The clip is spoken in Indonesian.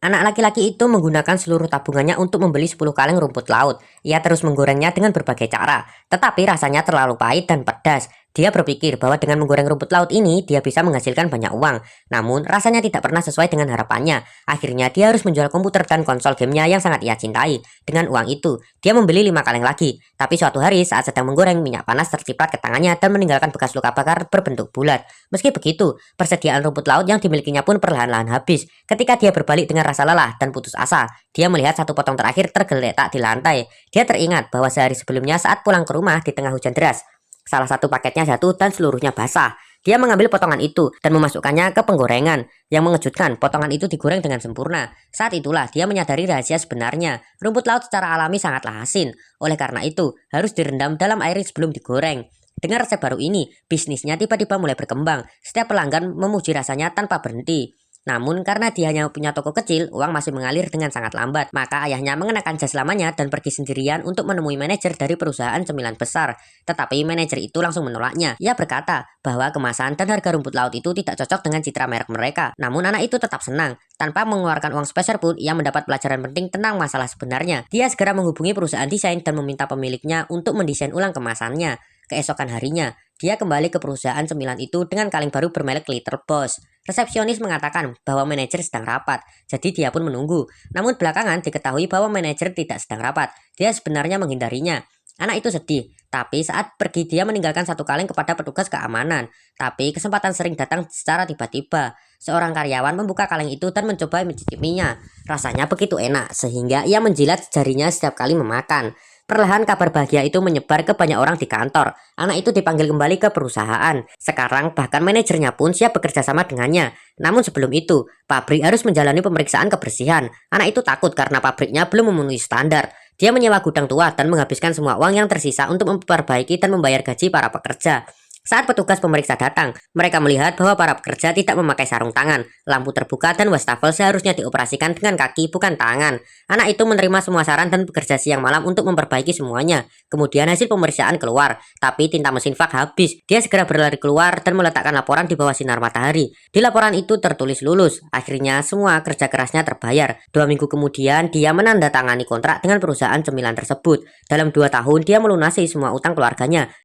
Anak laki-laki itu menggunakan seluruh tabungannya untuk membeli 10 kaleng rumput laut. Ia terus menggorengnya dengan berbagai cara, tetapi rasanya terlalu pahit dan pedas. Dia berpikir bahwa dengan menggoreng rumput laut ini, dia bisa menghasilkan banyak uang. Namun, rasanya tidak pernah sesuai dengan harapannya. Akhirnya, dia harus menjual komputer dan konsol gamenya yang sangat ia cintai. Dengan uang itu, dia membeli 5 kaleng lagi. Tapi suatu hari, saat sedang menggoreng, minyak panas terciprat ke tangannya dan meninggalkan bekas luka bakar berbentuk bulat. Meski begitu, persediaan rumput laut yang dimilikinya pun perlahan-lahan habis. Ketika dia berbalik dengan rasa lelah dan putus asa, dia melihat satu potong terakhir tergeletak di lantai. Dia teringat bahwa sehari sebelumnya saat pulang ke rumah di tengah hujan deras, salah satu paketnya jatuh dan seluruhnya basah. Dia mengambil potongan itu dan memasukkannya ke penggorengan. Yang mengejutkan, potongan itu digoreng dengan sempurna. Saat itulah dia menyadari rahasia sebenarnya. Rumput laut secara alami sangatlah asin. Oleh karena itu, harus direndam dalam air sebelum digoreng. Dengan resep baru ini, bisnisnya tiba-tiba mulai berkembang. Setiap pelanggan memuji rasanya tanpa berhenti. Namun karena dia hanya punya toko kecil, uang masih mengalir dengan sangat lambat. Maka ayahnya mengenakan jas lamanya dan pergi sendirian untuk menemui manajer dari perusahaan cemilan besar. Tetapi manajer itu langsung menolaknya. Ia berkata bahwa kemasan dan harga rumput laut itu tidak cocok dengan citra merek mereka. Namun anak itu tetap senang. Tanpa mengeluarkan uang sepeser pun, ia mendapat pelajaran penting tentang masalah sebenarnya. Dia segera menghubungi perusahaan desain dan meminta pemiliknya untuk mendesain ulang kemasannya. Keesokan harinya, dia kembali ke perusahaan cemilan itu dengan kaleng baru bermerek Little Boss. Resepsionis mengatakan bahwa manajer sedang rapat, jadi dia pun menunggu. Namun belakangan diketahui bahwa manajer tidak sedang rapat. Dia sebenarnya menghindarinya. Anak itu sedih, tapi saat pergi dia meninggalkan satu kaleng kepada petugas keamanan. Tapi kesempatan sering datang secara tiba-tiba. Seorang karyawan membuka kaleng itu dan mencoba mencicipinya. Rasanya begitu enak, sehingga ia menjilat jarinya setiap kali memakan. Perlahan kabar bahagia itu menyebar ke banyak orang di kantor. Anak itu dipanggil kembali ke perusahaan. Sekarang bahkan manajernya pun siap bekerja sama dengannya. Namun sebelum itu, pabrik harus menjalani pemeriksaan kebersihan. Anak itu takut karena pabriknya belum memenuhi standar. Dia menyewa gudang tua dan menghabiskan semua uang yang tersisa untuk memperbaiki dan membayar gaji para pekerja. Saat petugas pemeriksa datang, mereka melihat bahwa para pekerja tidak memakai sarung tangan, lampu terbuka dan wastafel seharusnya dioperasikan dengan kaki bukan tangan. Anak itu menerima semua saran dan bekerja siang malam untuk memperbaiki semuanya. Kemudian hasil pemeriksaan keluar, tapi tinta mesin fak habis. Dia segera berlari keluar dan meletakkan laporan di bawah sinar matahari. Di laporan itu tertulis lulus. Akhirnya semua kerja kerasnya terbayar. 2 minggu kemudian dia menandatangani kontrak dengan perusahaan cemilan tersebut. Dalam 2 tahun dia melunasi semua utang keluarganya.